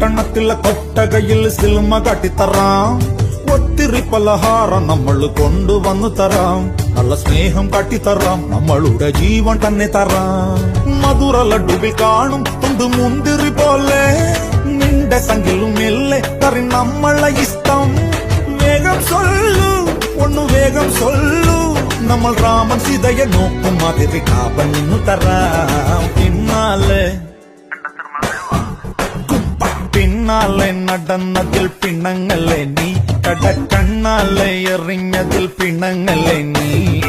പട്ടണത്തിലെ കൊട്ടകയിൽ സിൽമ കാട്ടിത്തറാം. ഒത്തിരി പലഹാരം നമ്മൾ കൊണ്ടുവന്നു തരാം. നല്ല സ്നേഹം കാട്ടിത്തറാം. നമ്മളുടെ ജീവൻ തന്നെ തരാം. മധുര ലഡുവിൽ കാണും തുണ്ട് മുന്തിരി പോലെ നിന്റെ സംഖിലും മെല്ലെ തറി നമ്മളെ ഇഷ്ടം. വേഗം സൊല്ലു ഒന്നു വേഗം സൊല്ലു. നമ്മൾ രാമൻ സീതയെ നോക്കും മാതിരി കാപ്പൻ നിന്നു തരാം. പിന്നാലെ നടന്നതിൽ പിണങ്ങല്ലേ നീ. കടക്കണ്ണാലെ എറിഞ്ഞതിൽ പിണങ്ങല്ലേ നീ.